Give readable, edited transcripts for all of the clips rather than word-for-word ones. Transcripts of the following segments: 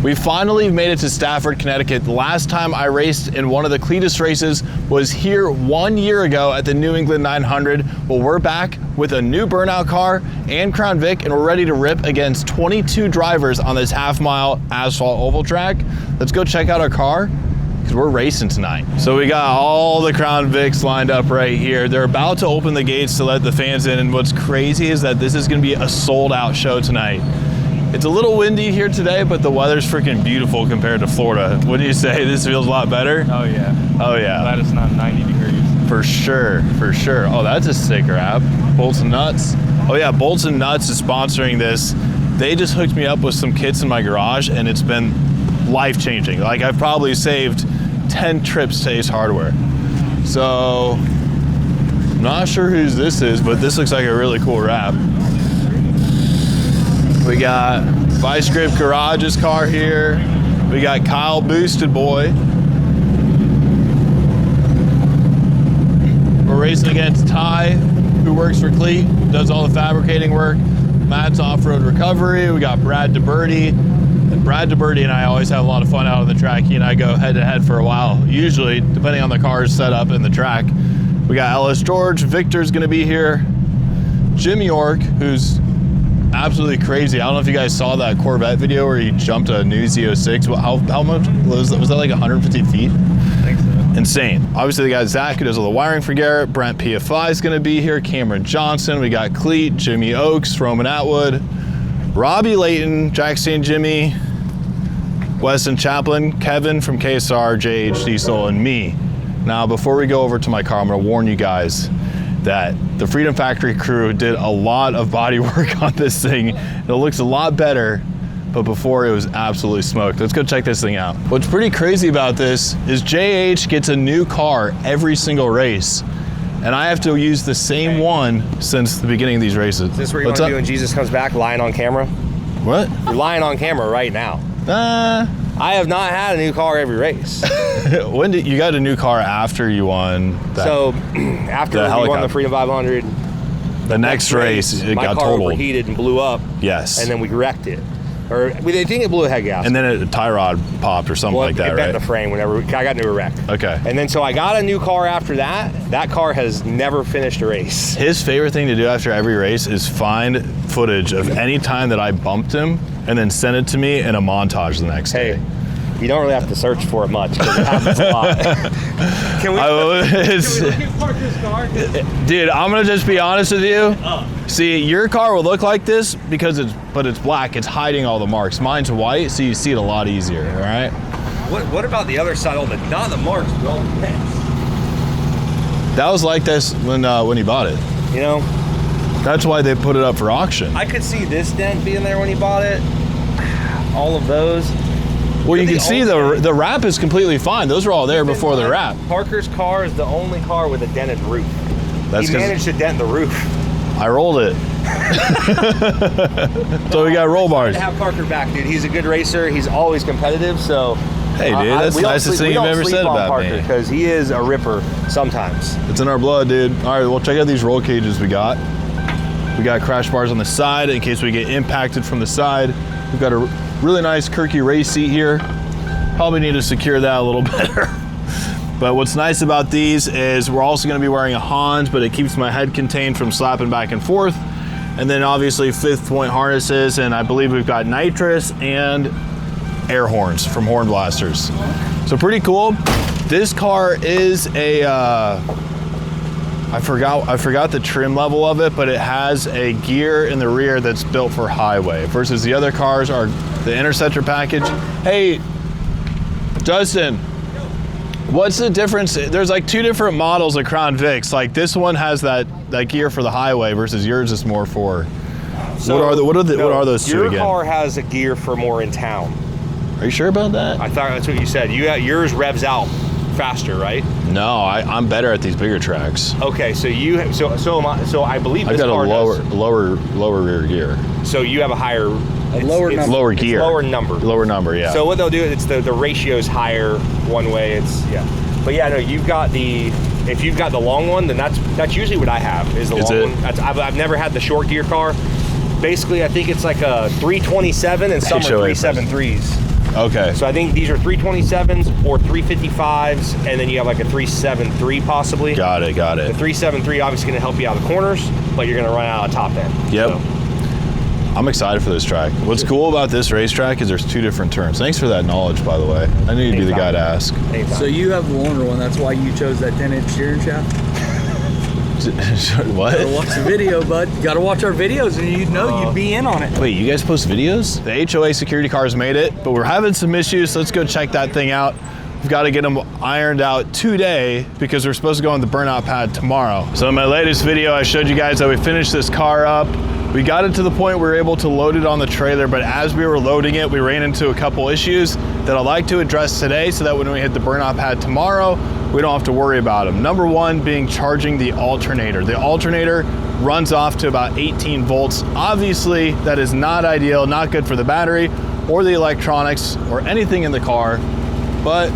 We finally made it to Stafford, Connecticut. The last time I raced in one of the Cleetus races was here 1 year ago at the New England 900. Well, we're back with a new burnout car and Crown Vic, and we're ready to rip against 22 drivers on this half-mile asphalt oval track. Let's go check out our car, because we're racing tonight. So we got all the Crown Vics lined up right here. They're about to open the gates to let the fans in, and what's crazy is that this is gonna be a sold-out show tonight. It's a little windy here today, but the weather's freaking beautiful compared to Florida. Wouldn't you say this feels a lot better? Oh yeah. Oh yeah. Glad it's not 90 degrees. For sure, for sure. Oh, that's a sick wrap. Bolts and Nuts. Oh yeah, Bolts and Nuts is sponsoring this. They just hooked me up with some kits in my garage, and it's been life-changing. Like, I've probably saved 10 trips to Ace Hardware. So, I'm not sure whose this is, but this looks like a really cool wrap. We got Vice Grip Garage's car here. We got Kyle Boosted Boy. We're racing against Ty, who works for Cleet, does all the fabricating work. Matt's Off-Road Recovery. We got Brad DeBerti. And Brad DeBerti and I always have a lot of fun out on the track. He and I go head-to-head for a while, usually, depending on the car's setup in the track. We got Ellis George. Victor's gonna be here. Jim York, who's absolutely crazy. I don't know if you guys saw that Corvette video where he jumped a new Z06. How much was that? Was that like 150 feet? I think so. Insane. Obviously, the guy Zach, who does all the wiring for Garrett. Brent PFI is going to be here. Cameron Johnson. We got Cleet, Jimmy Oakes, Roman Atwood, Robbie Layton, Jack St. Jimmy, Weston Chaplin, Kevin from KSR, JH Diesel, and me. Now, before we go over to my car, I'm going to warn you guys that the Freedom Factory crew did a lot of body work on this thing. It looks a lot better, but before it was absolutely smoked. Let's go check this thing out. What's pretty crazy about this is JH gets a new car every single race, and I have to use the same one since the beginning of these races. Is this what you want to do when Jesus comes back, lying on camera? What? You're lying on camera right now. I have not had a new car every race. When did you got a new car after you won that? So after we won the Freedom 500, the next race it my got car totaled. overheated and blew up. Yes. And then we wrecked it. Or they think it blew a head gasket. And then a tie rod popped or something like that, it right? bent the frame whenever I got into a wreck. Okay. And then so I got a new car after that. That car has never finished a race. His favorite thing to do after every race is find footage of any time that I bumped him and then send it to me in a montage the next day. You don't really have to search for it much because it happens a lot. Can we Park this car? Dude, I'm gonna just be honest with you. See, your car will look like this because it's black. It's hiding all the marks. Mine's white, so you see it a lot easier. All right. What about the other side? Not the marks, but all the dents. That was like this when you bought it. You know. That's why they put it up for auction. I could see this dent being there when he bought it. All of those. Well, you can see the wrap is completely fine. Those were all there before the wrap. Parker's car is the only car with a dented roof. He managed to dent the roof. I rolled it. So we got roll bars. To have Parker back, dude. He's a good racer. He's always competitive. So hey, dude, that's the nicest thing you've ever said about Parker, me. because he is a ripper sometimes. It's in our blood, dude. All right, well, check out these roll cages we got. We got crash bars on the side in case we get impacted from the side. We've got a really nice Kirky race seat here. Probably need to secure that a little better. But what's nice about these is we're also going to be wearing a Hans, but it keeps my head contained from slapping back and forth. And then obviously 5th point harnesses, and I believe we've got nitrous and air horns from Horn Blasters. So pretty cool. This car is a, I forgot the trim level of it, but it has a gear in the rear that's built for highway versus the other cars are the Interceptor package. Hey, Justin, what's the difference? There's like 2 different models of Crown Vics. Like this one has that gear for the highway versus yours is more for. So what are those 2 again? Your car has a gear for more in town. Are you sure about that? I thought that's what you said. Yours revs out faster, right? No, I'm better at these bigger tracks. Okay, so I believe I've this got car a lower rear gear. So you have a higher lower gear. Lower number. Lower number, yeah. So what they'll do, it's the ratio's higher one way. But yeah, no, if you've got the long one, then that's usually what I have is the long one. I've never had the short gear car. Basically, I think it's like a 327 and some are 373s. Okay. So I think these are 327s or 355s, and then you have like a 373 possibly. Got it. The 373 obviously going to help you out of the corners, but you're going to run out of top end. Yep. So. I'm excited for this track. What's cool about this racetrack is there's 2 different turns. Thanks for that knowledge, by the way. I knew you'd be the guy to ask. Anytime. So you have the longer one. That's why you chose that 10-inch steering shaft? What? Gotta watch the video, bud. You gotta watch our videos and you'd know you'd be in on it. Wait, you guys post videos? The HOA security cars made it, but we're having some issues, so let's go check that thing out. We've got to get them ironed out today because we're supposed to go on the burnout pad tomorrow. So in my latest video, I showed you guys that we finished this car up. We got it to the point we were able to load it on the trailer, but as we were loading it, we ran into a couple issues that I'd like to address today so that when we hit the burnout pad tomorrow, we don't have to worry about them. Number one being charging the alternator. The alternator runs off to about 18 volts. Obviously, that is not ideal, not good for the battery or the electronics or anything in the car, but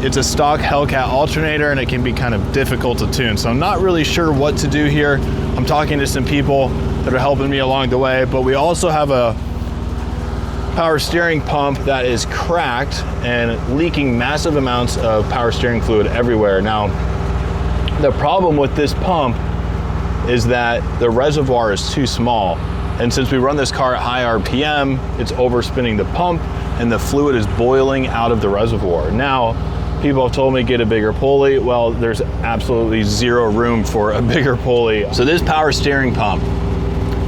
it's a stock Hellcat alternator and it can be kind of difficult to tune. So I'm not really sure what to do here. I'm talking to some people that are helping me along the way, but we also have a power steering pump that is cracked and leaking massive amounts of power steering fluid everywhere. Now, the problem with this pump is that the reservoir is too small. And since we run this car at high RPM, it's overspinning the pump and the fluid is boiling out of the reservoir. Now, people have told me get a bigger pulley. Well, there's absolutely zero room for a bigger pulley. So this power steering pump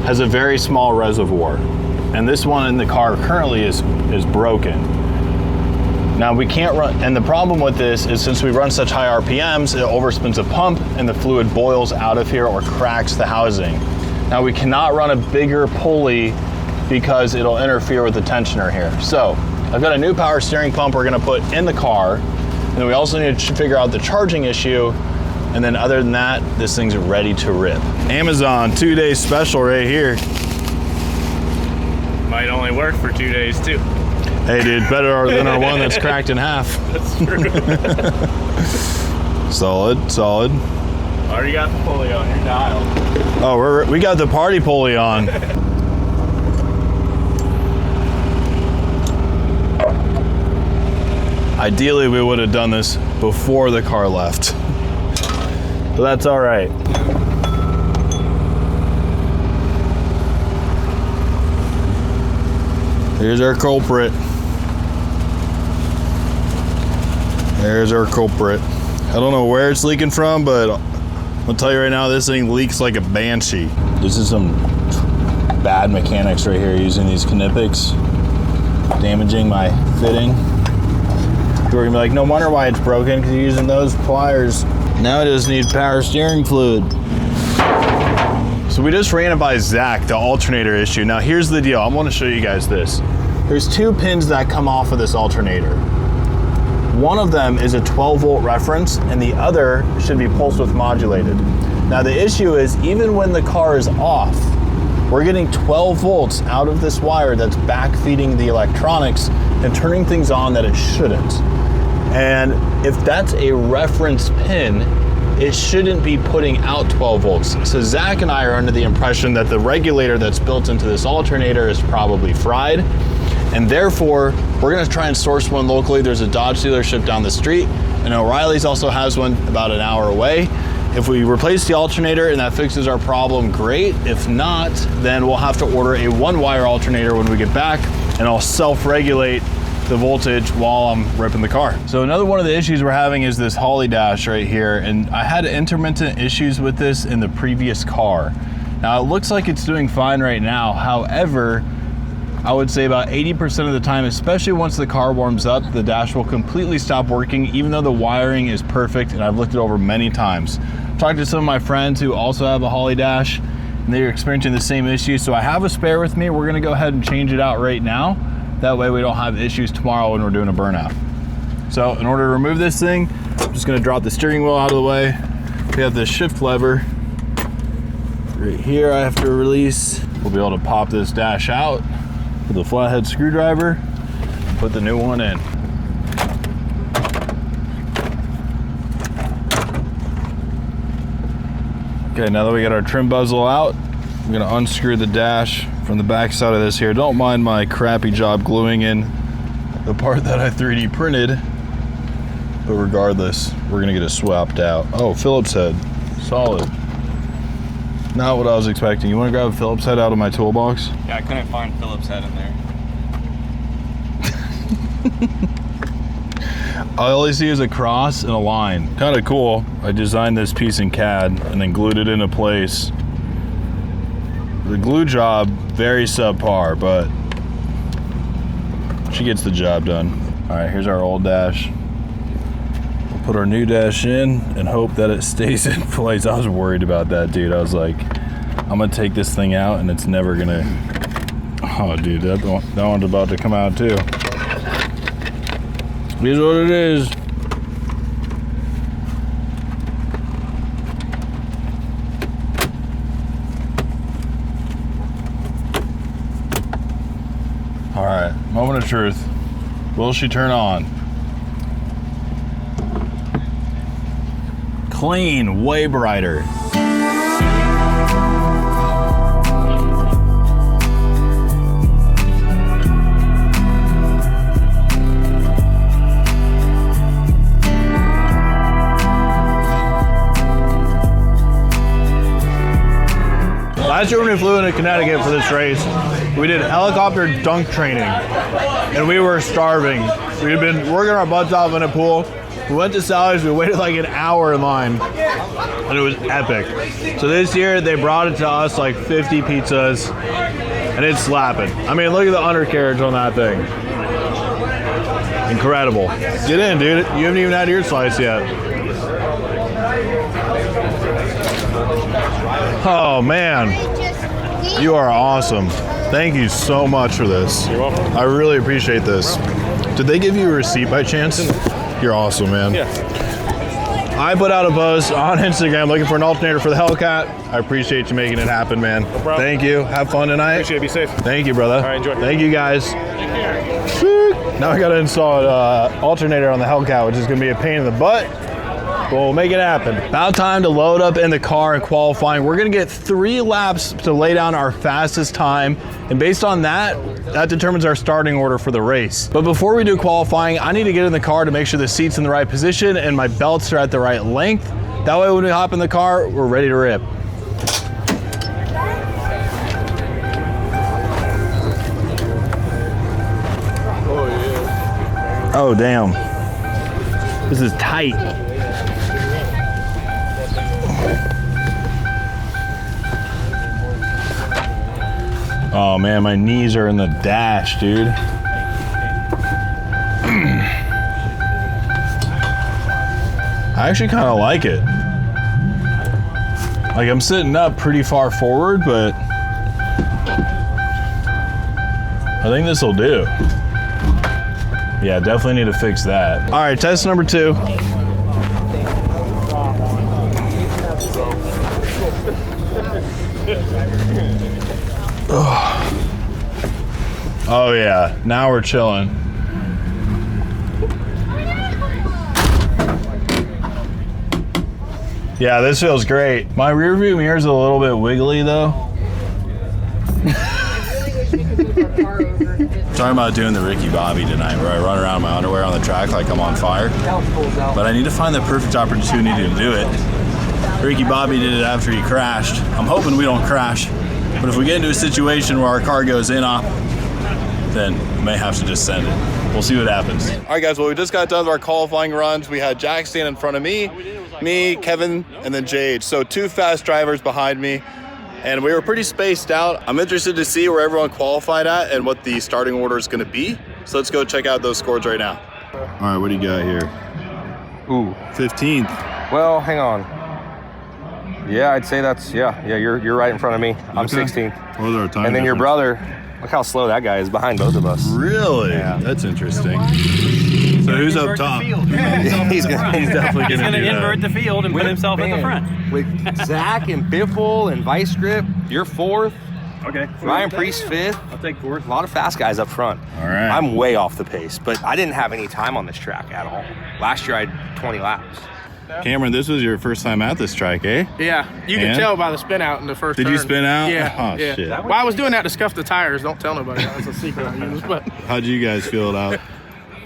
has a very small reservoir, and this one in the car currently is broken. Now we can't run, and the problem with this is since we run such high RPMs, it overspins a pump and the fluid boils out of here or cracks the housing. Now we cannot run a bigger pulley because it'll interfere with the tensioner here. So I've got a new power steering pump we're gonna put in the car, and then we also need to figure out the charging issue. And then other than that, this thing's ready to rip. Amazon 2-day special right here. Might only work for 2 days too. Hey dude, better than our one that's cracked in half. That's true. Solid, solid. Already got the pulley on your dial. Oh, we got the party pulley on. Ideally, we would have done this before the car left. But that's all right. Here's our culprit. There's our culprit. I don't know where it's leaking from, but I'll tell you right now, this thing leaks like a banshee. This is some bad mechanics right here using these Knipex, damaging my fitting. People are gonna be like, no wonder why it's broken, because you're using those pliers. Now it just needs power steering fluid. So we just ran it by Zach, the alternator issue. Now here's the deal, I wanna show you guys this. There's 2 pins that come off of this alternator. One of them is a 12 volt reference and the other should be pulse width modulated. Now the issue is even when the car is off, we're getting 12 volts out of this wire that's back feeding the electronics and turning things on that it shouldn't. And if that's a reference pin, it shouldn't be putting out 12 volts. So Zach and I are under the impression that the regulator that's built into this alternator is probably fried. And therefore, we're gonna try and source one locally. There's a Dodge dealership down the street, and O'Reilly's also has one about an hour away. If we replace the alternator and that fixes our problem, great. If not, then we'll have to order a 1-wire alternator when we get back, and I'll self-regulate the voltage while I'm ripping the car. So another one of the issues we're having is this Holly dash right here, and I had intermittent issues with this in the previous car. Now it looks like it's doing fine right now. However, I would say about 80% of the time, especially once the car warms up, the dash will completely stop working, even though the wiring is perfect, and I've looked it over many times. I've talked to some of my friends who also have a Holly dash, and they're experiencing the same issue. So I have a spare with me. We're gonna go ahead and change it out right now. That way we don't have issues tomorrow when we're doing a burnout. So in order to remove this thing, I'm just gonna drop the steering wheel out of the way. We have this shift lever right here I have to release. We'll be able to pop this dash out with a flathead screwdriver, put the new one in. Okay, now that we got our trim bezel out, I'm gonna unscrew the dash from the back side of this here. Don't mind my crappy job gluing in the part that I 3D printed. But regardless, we're gonna get it swapped out. Oh, Phillips head, solid. Not what I was expecting. You wanna grab a Phillips head out of my toolbox? Yeah, I couldn't find Phillips head in there. All I see is a cross and a line. Kind of cool. I designed this piece in CAD and then glued it into place. The glue job, very subpar, but she gets the job done. All right, here's our old dash. We'll put our new dash in and hope that it stays in place. I was worried about that, dude. I was like, I'm gonna take this thing out and it's never gonna, oh dude, that one's about to come out too. Here's what it is. All right, moment of truth. Will she turn on? Clean, way brighter. Last year when we flew into Connecticut for this race, we did helicopter dunk training, and we were starving. We had been working our butts off in a pool. We went to Sally's, we waited like an hour in line, and it was epic. So this year, they brought it to us like 50 pizzas, and it's slapping. I mean, look at the undercarriage on that thing. Incredible. Get in, dude. You haven't even had your slice yet. Oh man, you are awesome. Thank you so much for this. You're welcome. I really appreciate this. Did they give you a receipt by chance? You're awesome, man. Yeah. I put out a post on Instagram looking for an alternator for the Hellcat. I appreciate you making it happen, man. No problem. Thank you. Have fun tonight. Appreciate it. Be safe. Thank you, brother. All right, enjoy. Thank you, guys. Now I got to install an alternator on the Hellcat, which is going to be a pain in the butt. We'll make it happen. About time to load up in the car and qualifying. We're gonna get 3 laps to lay down our fastest time. And based on that determines our starting order for the race. But before we do qualifying, I need to get in the car to make sure the seat's in the right position and my belts are at the right length. That way when we hop in the car, we're ready to rip. Oh yeah. Oh damn. This is tight. Oh man, my knees are in the dash, dude. I actually kind of like it. Like I'm sitting up pretty far forward, but I think this will do. Yeah, definitely need to fix that. All right, test number 2. Oh yeah, now we're chilling. Yeah, this feels great. My rear view mirror is a little bit wiggly though. Talking about doing the Ricky Bobby tonight, where I run around in my underwear on the track like I'm on fire. But I need to find the perfect opportunity to do it. Ricky Bobby did it after he crashed. I'm hoping we don't crash. But if we get into a situation where our car goes in-op, then we may have to just send it. We'll see what happens. All right, guys, well, we just got done with our qualifying runs. We had Jack stand in front of me, Kevin, and then Jade. So 2 fast drivers behind me, and we were pretty spaced out. I'm interested to see where everyone qualified at and what the starting order is gonna be. So let's go check out those scores right now. All right, what do you got here? Ooh. 15th. Well, hang on. Yeah, I'd say that's, yeah, you're right in front of me. I'm Okay. 16th. What was our time And then your difference? brother, look how slow that guy is behind both of us. Really? Yeah. That's interesting. So who's up top? He's definitely He's gonna going do to that. invert the field and put himself at the front. With Zach and Biffle and Vice Grip, you're 4th. Okay. Ryan Priest 5th. I'll take 4th. A lot of fast guys up front. All right. I'm way off the pace, but I didn't have any time on this track at all. Last year I had 20 laps. Cameron, this was your first time at this track, eh? Yeah, you can And? tell by the spin out in the first Did turn. you spin out? Yeah. Oh, yeah. shit. Well, I was doing that to scuff the tires. Don't tell nobody. That was a secret I used. But How'd you guys feel it out?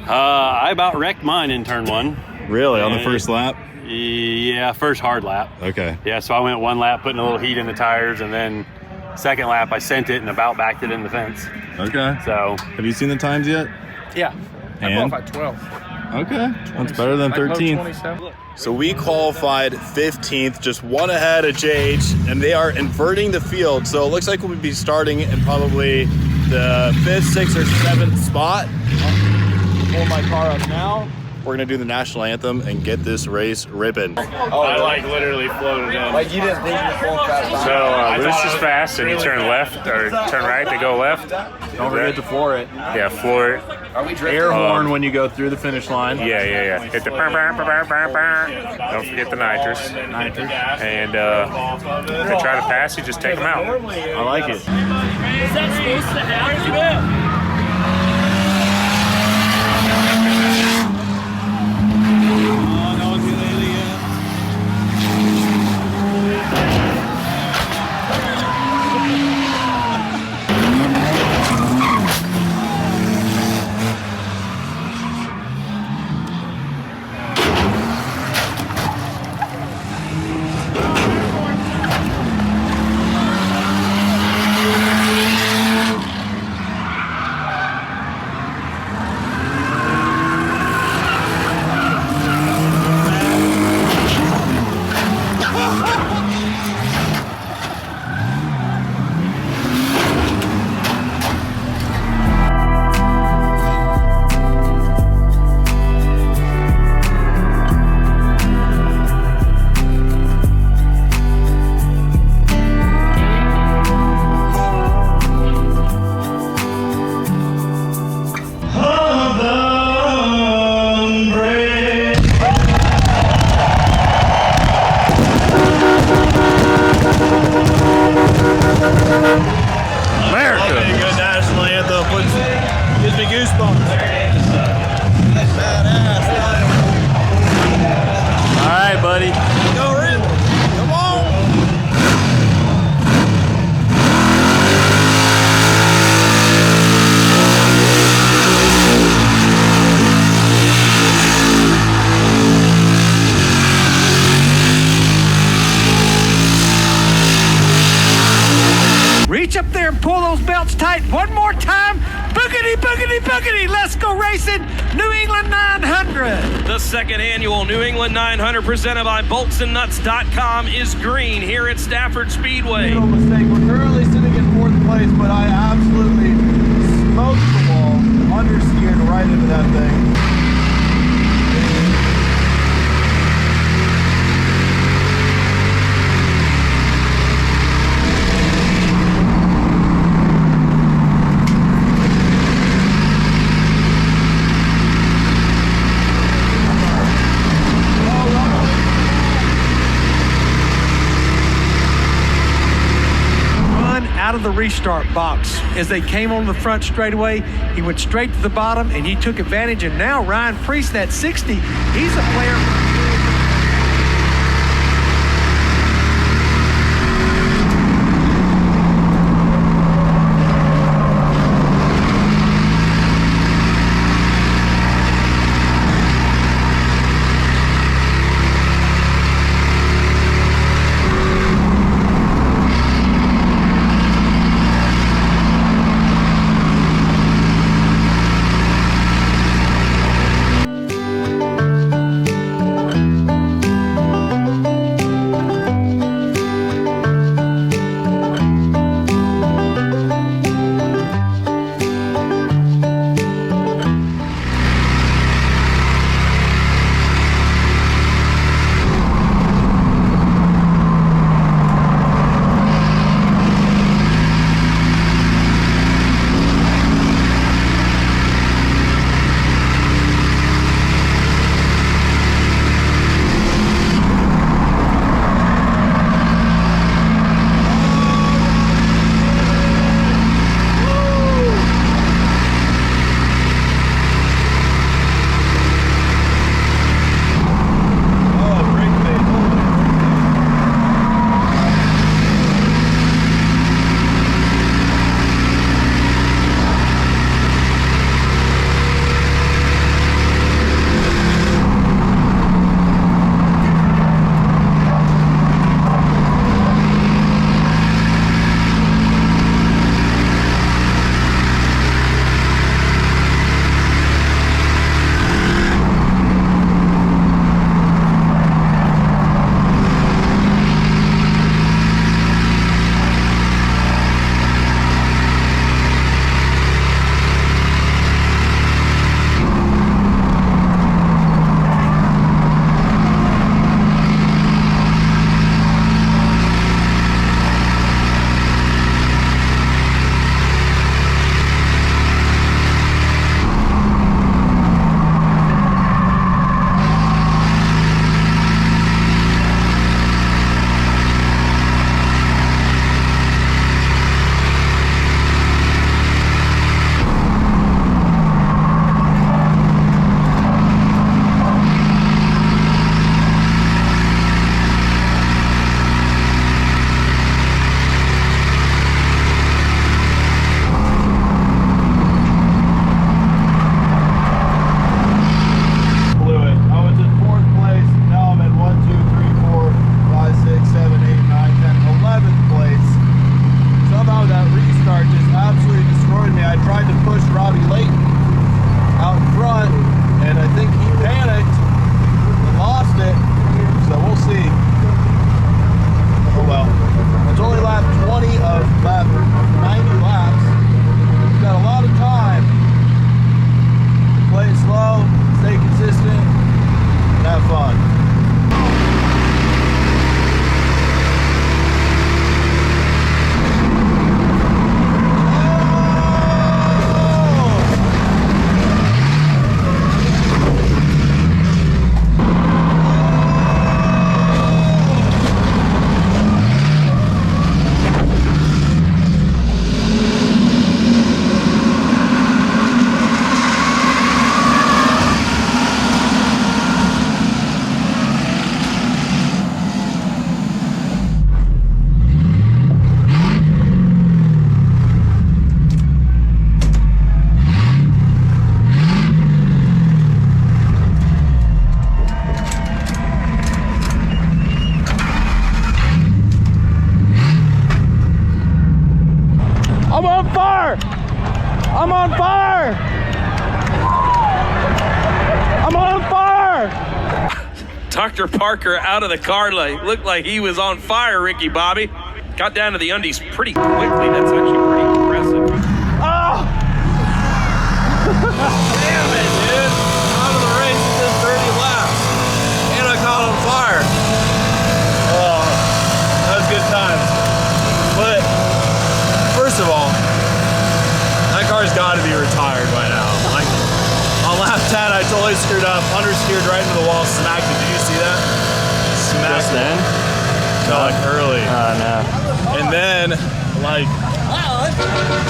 I about wrecked mine in turn 1. Really? On the first lap? Yeah, first hard lap. Okay. Yeah, so I went 1 lap putting a little heat in the tires, and then second lap I sent it and about backed it in the fence. Okay. So have you seen the times yet? Yeah. And? I qualified 12. Okay. That's better than 13th. So we qualified 15th, just 1 ahead of JH, and they are inverting the field. So it looks like we'll be starting in probably the 5th, 6th, or 7th spot. Pull my car up now. We're gonna do the national anthem and get this race ripping. I like literally floated in. Like you didn't think you were going fast. So this is fast, and you turn left or turn right to go left. Don't forget to floor it. Yeah, floor it. Are we drifting? Air horn when you go through the finish line. Yeah. Hit the burr, burr, burr, burr, burr, burr. Don't forget the nitrous. And if you try to pass, you just take them out. I like it. Is that supposed to happen? Reach up there and pull those belts tight one more time. Boogity, boogity, boogity. Let's go racing. New England 900. The second annual New England 900 presented by boltsandnuts.com is green here at Stafford Speedway. No mistake. We're currently sitting in 4th place, but I absolutely smoked the wall, understeered right into that thing. Out of the restart box. As they came on the front straightaway, he went straight to the bottom and he took advantage. And now Ryan Priest, that 60, he's a player. Dr. Parker out of the car. Looked like he was on fire, Ricky Bobby. Got down to the undies pretty quickly. That's actually pretty impressive. Oh! Damn it, dude. Out of the race within 30 laps. And I caught on fire. Oh, that was good times. But, first of all, that car's got to be retired by now. Like, on lap 10, I totally screwed up, understeered right into the wall, smacked it. Did you see that? Smacked Just then? No, like early. No. And then, like,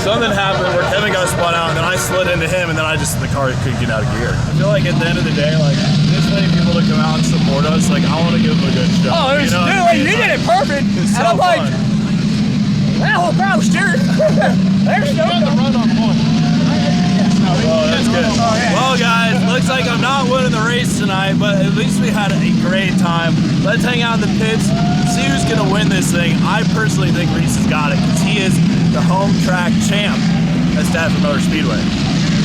something happened where Kevin got spun out, and then I slid into him, and then the car couldn't get out of gear. I feel like at the end of the day, like, this many people to come out and support us, like, I want to give them a good show. Oh, you know what I mean? you did it perfect. It's And so I'm like, fun. that whole crowd was cheering. There's no run on one. Oh, that's good. Well, guys, looks like I'm not winning the race tonight, but at least we had a great time. Let's hang out in the pits, see who's going to win this thing. I personally think Reese has got it because he is the home track champ at Stafford Motor Speedway.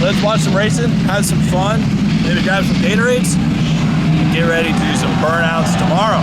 Let's watch some racing, have some fun, maybe grab some Gatorades, and get ready to do some burnouts tomorrow.